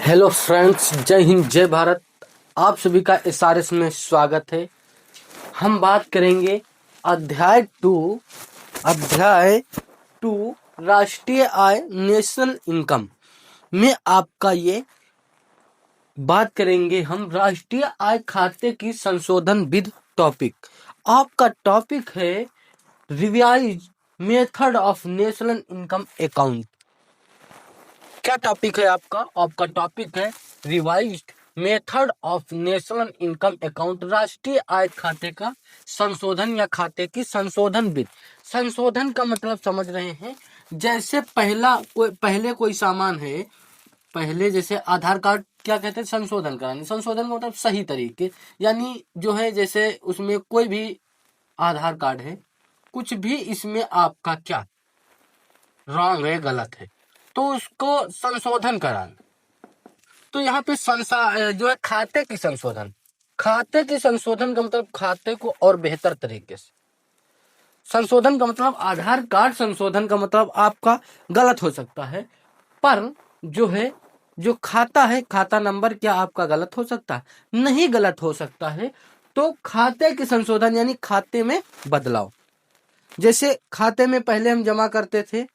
Hello friends, जय हिंद जय भारत। आप सभी का एसआरएस में स्वागत है। हम बात करेंगे अध्याय 2 राष्ट्रीय आय नेशनल इनकम में आपका ये बात करेंगे हम राष्ट्रीय आय खाते की संशोधन विधि टॉपिक। आपका टॉपिक है revise method of national income account. क्या टॉपिक है आपका टॉपिक है revised method of national income account, राष्ट्रीय आय खाते का संशोधन या खाते की संशोधन विधि। संशोधन का मतलब समझ रहे हैं, जैसे पहले कोई सामान है, पहले जैसे आधार कार्ड क्या कहते हैं, संशोधन कराने। संशोधन का मतलब सही तरीके, यानी जो है जैसे उसमें कोई भी आधार कार्ड है, कुछ भी इसमें आपका क्या रॉन्ग है, गलत है, तो उसको संशोधन कराना। तो यहाँ पे जो है खाते की संशोधन का मतलब खाते को और बेहतर तरीके से संशोधन का मतलब आधार कार्ड संशोधन का मतलब आपका गलत हो सकता है, पर जो है जो खाता है, खाता नंबर क्या आपका गलत हो सकता है? नहीं गलत हो सकता है। तो खाते की संशोधन यानी खाते में बदलाव। जैसे खाते में पहले हम जमा करते थे,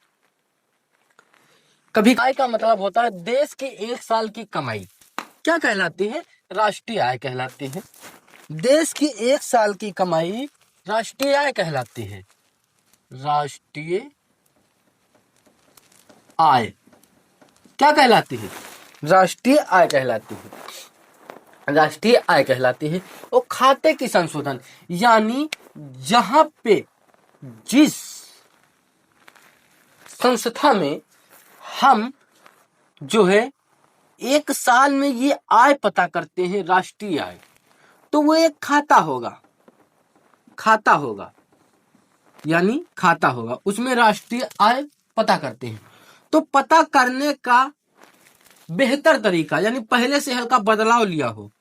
कभी आय का मतलब होता है देश की एक साल की कमाई, क्या कहलाती है? राष्ट्रीय आय कहलाती है। देश की एक साल की कमाई राष्ट्रीय आय कहलाती है। राष्ट्रीय आय क्या कहलाती है? राष्ट्रीय आय कहलाती है। राष्ट्रीय आय कहलाती है। और खाते की संशोधन यानी जहां पे जिस संस्था में हम जो है एक साल में ये आय पता करते हैं, राष्ट्रीय आय, तो वो एक खाता होगा यानी खाता होगा, उसमें राष्ट्रीय आय पता करते हैं। तो पता करने का बेहतर तरीका यानी पहले से हल्का बदलाव लिया हो,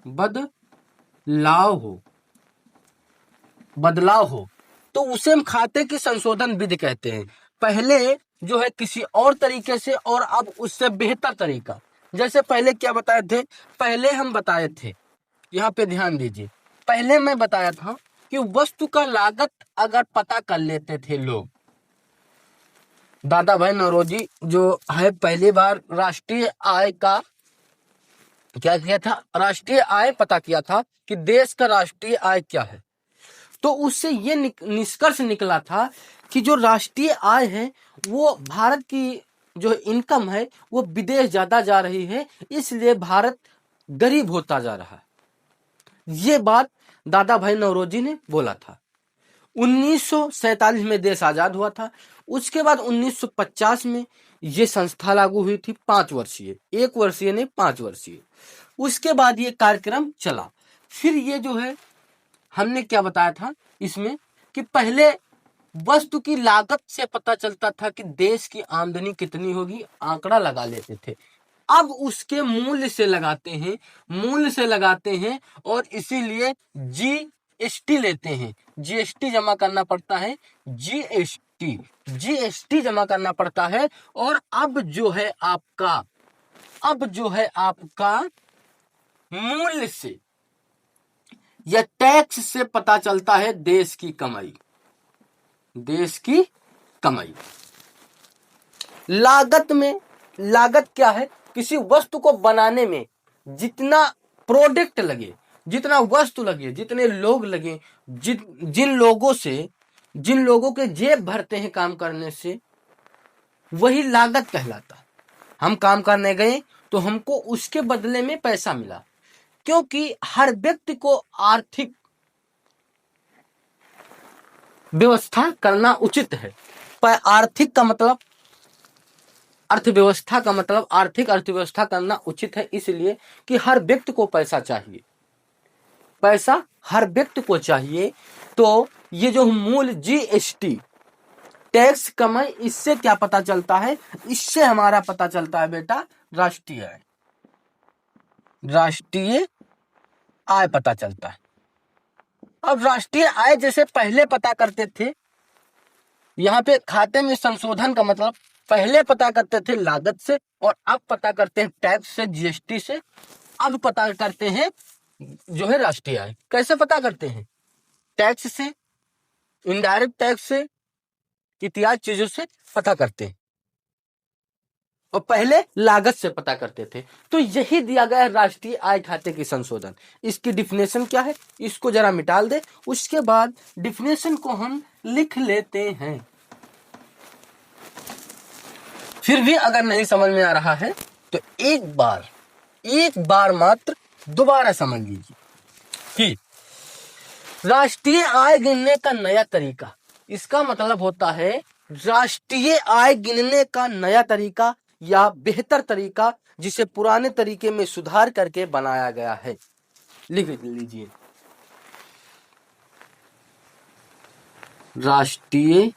बदलाव हो तो उसे हम खाते की संशोधन विधि कहते हैं। पहले जो है किसी और तरीके से और अब उससे बेहतर तरीका। जैसे पहले क्या बताए थे? पहले हम बताए थे, यहाँ पे ध्यान दीजिए, पहले मैं बताया था कि वस्तु का लागत अगर पता कर लेते थे लोग, दादा भाई नौरोजी जो है पहली बार राष्ट्रीय आय का क्या किया था, राष्ट्रीय आय पता किया था कि देश का राष्ट्रीय आय क्या है। तो उससे ये निष्कर्ष निकला था कि जो राष्ट्रीय आय है वो भारत की जो इनकम है वो विदेश ज्यादा जा रही है, इसलिए भारत गरीब होता जा रहा है। ये बात दादा भाई नौरोजी ने बोला था। 1947 में देश आजाद हुआ था। उसके बाद 1950 में ये संस्था लागू हुई थी, 5 वर्षीय, 1 वर्षीय नहीं 5 वर्षीय। उसके बाद ये कार्यक्रम चला। फिर ये जो है हमने क्या बताया था इसमें कि पहले वस्तु की लागत से पता चलता था कि देश की आमदनी कितनी होगी, आंकड़ा लगा लेते थे। अब उसके मूल्य से लगाते हैं और इसीलिए जीएसटी लेते हैं। जीएसटी जमा करना पड़ता है, जीएसटी जमा करना पड़ता है। और अब जो है आपका मूल्य से या टैक्स से पता चलता है देश की कमाई। लागत क्या है? किसी वस्तु को बनाने में जितना प्रोडक्ट लगे, जितना वस्तु लगे, जितने लोग लगे, जिन लोगों के जेब भरते हैं काम करने से, वही लागत कहलाता है। हम काम करने गए तो हमको उसके बदले में पैसा मिला, क्योंकि हर व्यक्ति को आर्थिक व्यवस्था करना उचित है। पर आर्थिक अर्थव्यवस्था करना उचित है, इसलिए कि हर व्यक्ति को पैसा चाहिए। तो ये जो मूल जीएसटी टैक्स कमाई, इससे क्या पता चलता है? इससे हमारा पता चलता है बेटा राष्ट्रीय आय पता चलता है। अब राष्ट्रीय आय जैसे पहले पता करते थे, यहाँ पे खाते में संशोधन का मतलब पहले पता करते थे लागत से और अब पता करते हैं टैक्स से, जीएसटी से। अब पता करते हैं जो है राष्ट्रीय आय। कैसे पता करते हैं? टैक्स से, इनडायरेक्ट टैक्स से, इत्यादि चीजों से पता करते हैं, और पहले लागत से पता करते थे। तो यही दिया गया है राष्ट्रीय आय खाते की संशोधन। इसकी डिफिनेशन क्या है, इसको जरा मिटाल दे, उसके बाद डिफिनेशन को हम लिख लेते हैं। फिर भी अगर नहीं समझ में आ रहा है तो एक बार मात्र दोबारा समझ लीजिए कि राष्ट्रीय आय गिनने का नया तरीका, इसका मतलब होता है राष्ट्रीय आय गिनने का नया तरीका या बेहतर तरीका, जिसे पुराने तरीके में सुधार करके बनाया गया है। लिख लीजिए, राष्ट्रीय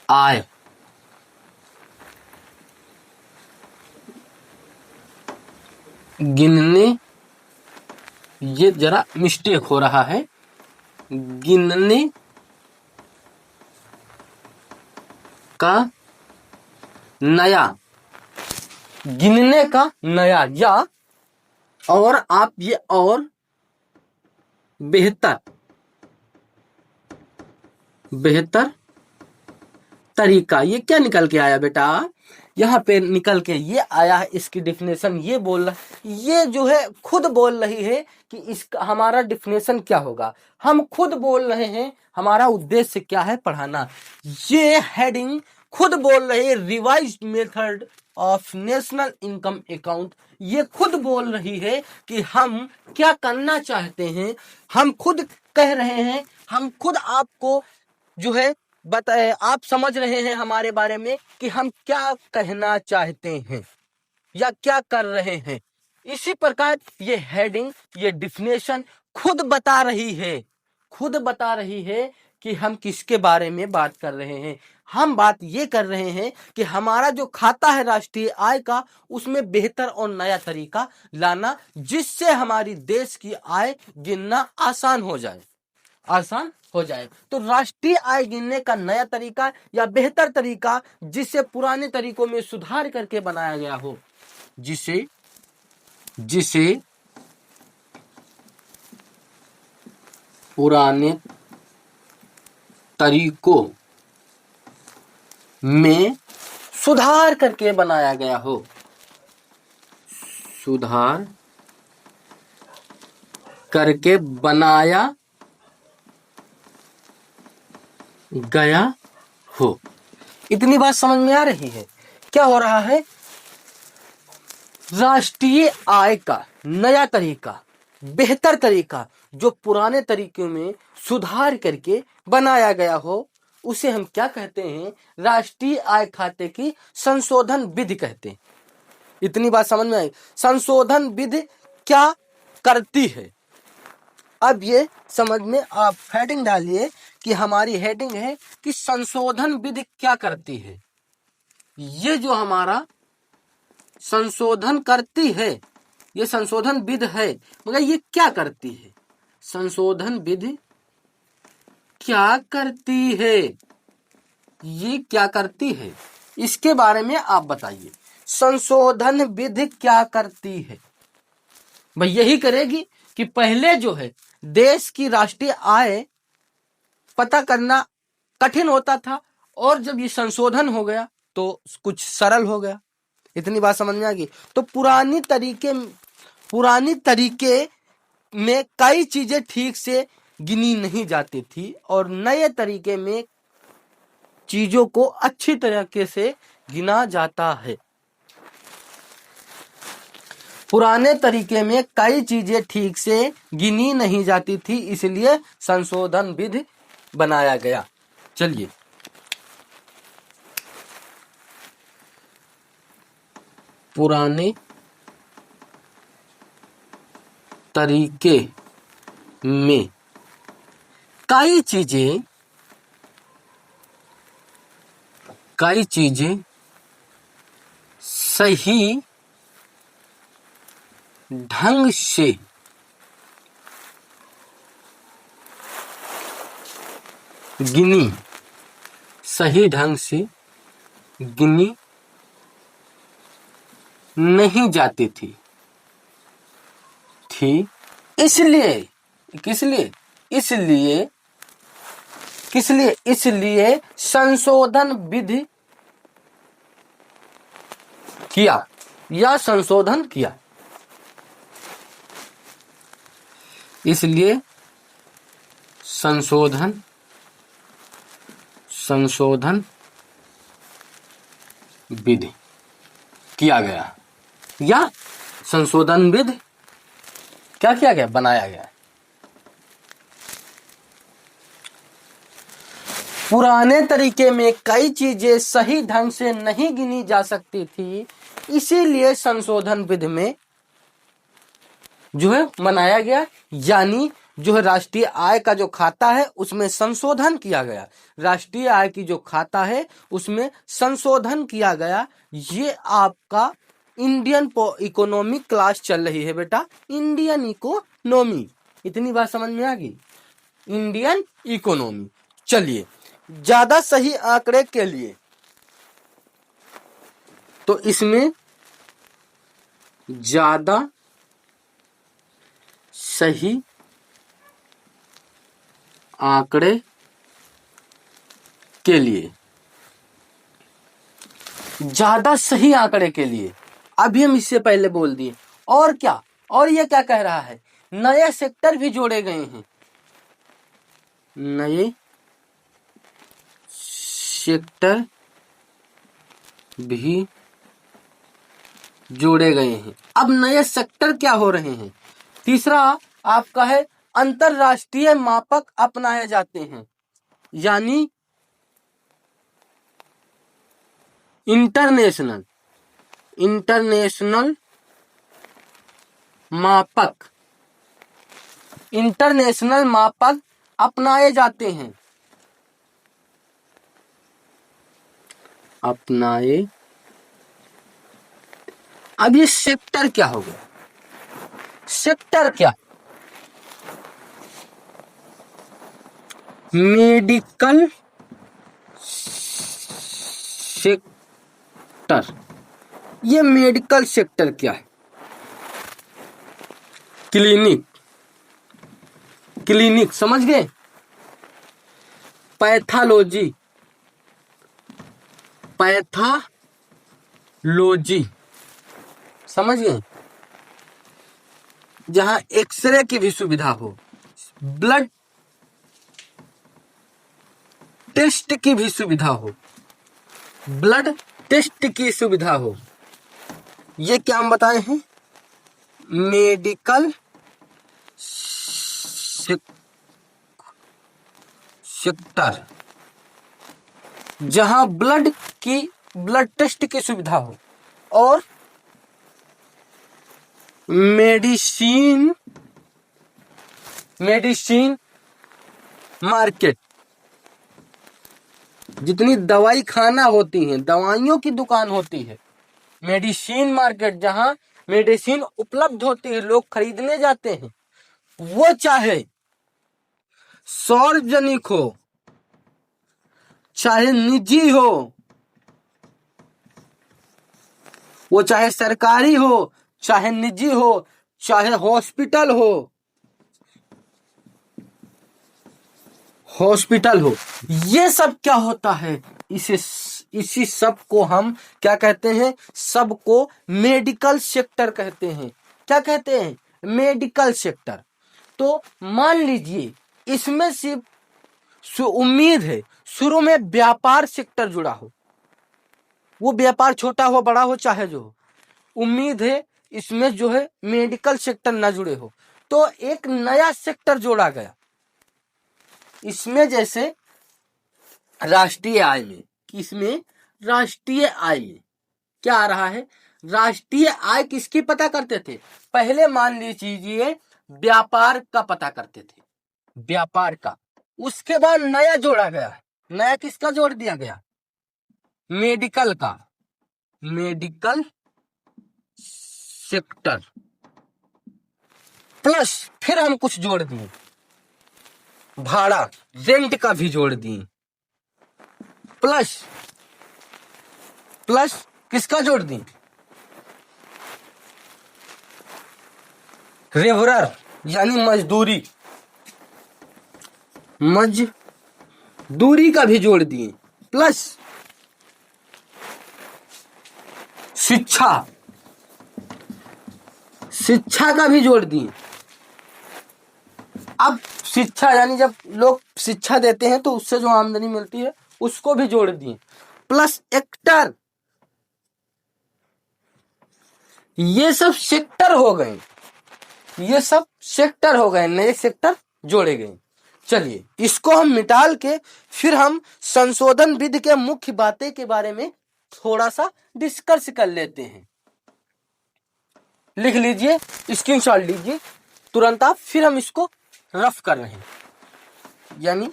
आय गिनने, ये जरा मिस्टेक हो रहा है, गिनने का नया, गिनने का नया, या और आप ये और बेहतर तरीका, ये क्या निकल के आया बेटा? यहाँ पे निकल के ये आया है, इसकी डिफिनेशन ये बोल रहा है, ये जो है खुद बोल रही है कि इसका हमारा डिफिनेशन क्या होगा। हम खुद बोल रहे हैं हमारा उद्देश्य क्या है, पढ़ाना। ये हेडिंग खुद बोल रही है revised method of national income account. ये खुद बोल रही है कि हम क्या करना चाहते हैं। हम खुद कह रहे हैं, हम खुद आपको जो है बताए, आप समझ रहे हैं हमारे बारे में कि हम क्या कहना चाहते हैं या क्या कर रहे हैं। इसी प्रकार ये हेडिंग, ये डिफिनेशन खुद बता रही है कि हम किसके बारे में बात कर रहे हैं। हम बात ये कर रहे हैं कि हमारा जो खाता है राष्ट्रीय आय का, उसमें बेहतर और नया तरीका लाना, जिससे हमारी देश की आय गिनना आसान हो जाए। तो राष्ट्रीय आय गिनने का नया तरीका या बेहतर तरीका, जिसे पुराने तरीकों में सुधार करके बनाया गया हो, जिसे पुराने तरीकों में सुधार करके बनाया गया हो, सुधार करके बनाया गया हो। इतनी बात समझ में आ रही है? क्या हो रहा है, राष्ट्रीय आय का नया तरीका, बेहतर तरीका, जो पुराने तरीकों में सुधार करके बनाया गया हो, उसे हम क्या कहते हैं, राष्ट्रीय आय खाते की संशोधन विधि कहते हैं। इतनी बात समझ में आई? संशोधन विधि क्या करती है, अब ये समझ में आप हेडिंग डालिए कि हमारी हेडिंग है कि संशोधन विधि क्या करती है। ये जो हमारा संशोधन करती है, ये संशोधन विधि है, मगर ये क्या करती है? संशोधन विधि क्या करती है, ये क्या करती है, इसके बारे में आप बताइए। संशोधन विधि क्या करती है? भाई यही करेगी कि पहले जो है देश की राष्ट्रीय आय पता करना कठिन होता था, और जब ये संशोधन हो गया तो कुछ सरल हो गया। इतनी बात समझ में आ गई? तो पुरानी तरीके में कई चीजें ठीक से गिनी नहीं जाती थी, और नए तरीके में चीजों को अच्छी तरीके से गिना जाता है। पुराने तरीके में कई चीजें ठीक से गिनी नहीं जाती थी, इसलिए संशोधन विधि बनाया गया। चलिए, पुराने तरीके में कई चीजें सही ढंग से गिनी सही ढंग से गिनी नहीं जाती थी इसलिए इसलिए इसलिए संशोधन विधि किया या संशोधन किया। इसलिए संशोधन विधि किया गया या संशोधन विधि क्या किया गया, बनाया गया। पुराने तरीके में कई चीजें सही ढंग से नहीं गिनी जा सकती थी, इसीलिए संशोधन विधि में जो है बनाया गया, यानी जो है राष्ट्रीय आय का जो खाता है उसमें संशोधन किया गया। राष्ट्रीय आय की जो खाता है उसमें संशोधन किया गया। ये आपका इंडियन इकोनॉमिक क्लास चल रही है बेटा, इंडियन इकोनॉमी। इतनी बात समझ में आ गई, इंडियन इकोनॉमी। चलिए, ज्यादा सही आंकड़े के लिए तो इसमें ज्यादा सही आंकड़े के लिए, ज्यादा सही आंकड़े के लिए अभी हम इससे पहले बोल दिए। और क्या, और ये क्या कह रहा है, नए सेक्टर भी जोड़े गए हैं, नए सेक्टर भी जोड़े गए हैं। अब नए सेक्टर क्या हो रहे हैं। तीसरा आपका है अंतरराष्ट्रीय मापक अपनाए जाते हैं, यानी इंटरनेशनल मापक अपनाए जाते हैं, अब ये सेक्टर क्या हो गया, सेक्टर क्या, मेडिकल सेक्टर। ये मेडिकल सेक्टर क्या है, क्लिनिक समझ गए, पैथोलॉजी समझ गए, जहां एक्सरे की भी सुविधा हो, ब्लड टेस्ट की भी सुविधा हो, ब्लड टेस्ट की सुविधा हो। ये क्या हम बताए हैं, मेडिकल सेक्टर, जहां ब्लड टेस्ट की सुविधा हो और मेडिसिन मार्केट, जितनी दवाई खाना होती है, दवाइयों की दुकान होती है, मेडिसिन मार्केट, जहां मेडिसिन उपलब्ध होती है, लोग खरीदने जाते हैं, वो चाहे सार्वजनिक हो चाहे निजी हो, वो चाहे सरकारी हो चाहे निजी हो, चाहे हॉस्पिटल हो, ये सब क्या होता है, इसी सब को हम क्या कहते हैं, सबको मेडिकल सेक्टर कहते हैं। क्या कहते हैं, मेडिकल सेक्टर। तो मान लीजिए इसमें सिर्फ उम्मीद है शुरू में व्यापार सेक्टर जुड़ा हो, वो व्यापार छोटा हो बड़ा हो चाहे जो हो, उम्मीद है इसमें जो है मेडिकल सेक्टर ना जुड़े हो, तो एक नया सेक्टर जोड़ा गया इसमें। जैसे राष्ट्रीय आय में, किसमें, राष्ट्रीय आय में क्या आ रहा है, राष्ट्रीय आय किसकी पता करते थे, पहले मान लीजिए व्यापार का पता करते थे, व्यापार का, उसके बाद नया जोड़ा गया, नया किसका जोड़ दिया गया, मेडिकल का, मेडिकल सेक्टर, प्लस फिर हम कुछ जोड़ दिए, भाड़ा रेंट का भी जोड़ दिए, प्लस प्लस किसका जोड़ दी, लेबरर यानी मजदूरी, मजदूरी का भी जोड़ दिए, प्लस शिक्षा, शिक्षा का भी जोड़ दिए। अब शिक्षा यानी जब लोग शिक्षा देते हैं तो उससे जो आमदनी मिलती है उसको भी जोड़ दिए, प्लस एक्टर। ये सब सेक्टर हो गए, ये सब सेक्टर हो गए, नए सेक्टर जोड़े गए। चलिए इसको हम निकाल के फिर हम संशोधन विधि के मुख्य बातें के बारे में थोड़ा सा डिस्कस कर लेते हैं। लिख लीजिए, स्क्रीनशॉट लीजिए तुरंत आप, फिर हम इसको रफ कर रहे हैं यानी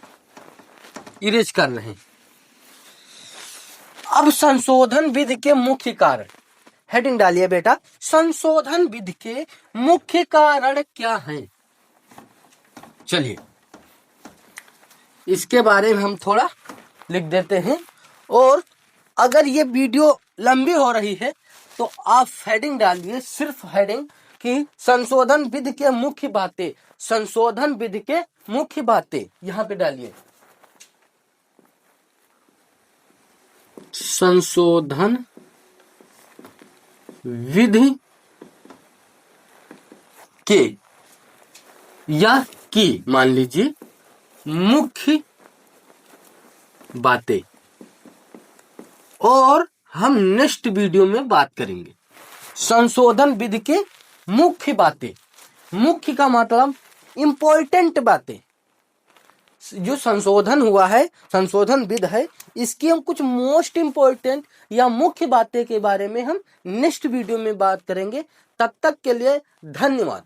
इरेज कर रहे हैं। अब संशोधन विधि के मुख्य कारण, हेडिंग डालिए बेटा, संशोधन विधि के मुख्य कारण क्या हैं। चलिए इसके बारे में हम थोड़ा लिख देते हैं, और अगर ये वीडियो लंबी हो रही है तो आप हेडिंग डालिए, सिर्फ हेडिंग कि संशोधन विधि के मुख्य बातें, संशोधन विधि के मुख्य बातें यहां पे डालिए, संशोधन विधि के या की मान लीजिए मुख्य बातें, और हम नेक्स्ट वीडियो में बात करेंगे संशोधन विधि के मुख्य बातें। मुख्य का मतलब इंपॉर्टेंट बातें, जो संशोधन हुआ है, संशोधन विधि है, इसकी हम कुछ मोस्ट इंपॉर्टेंट या मुख्य बातें के बारे में हम नेक्स्ट वीडियो में बात करेंगे। तब तक के लिए धन्यवाद।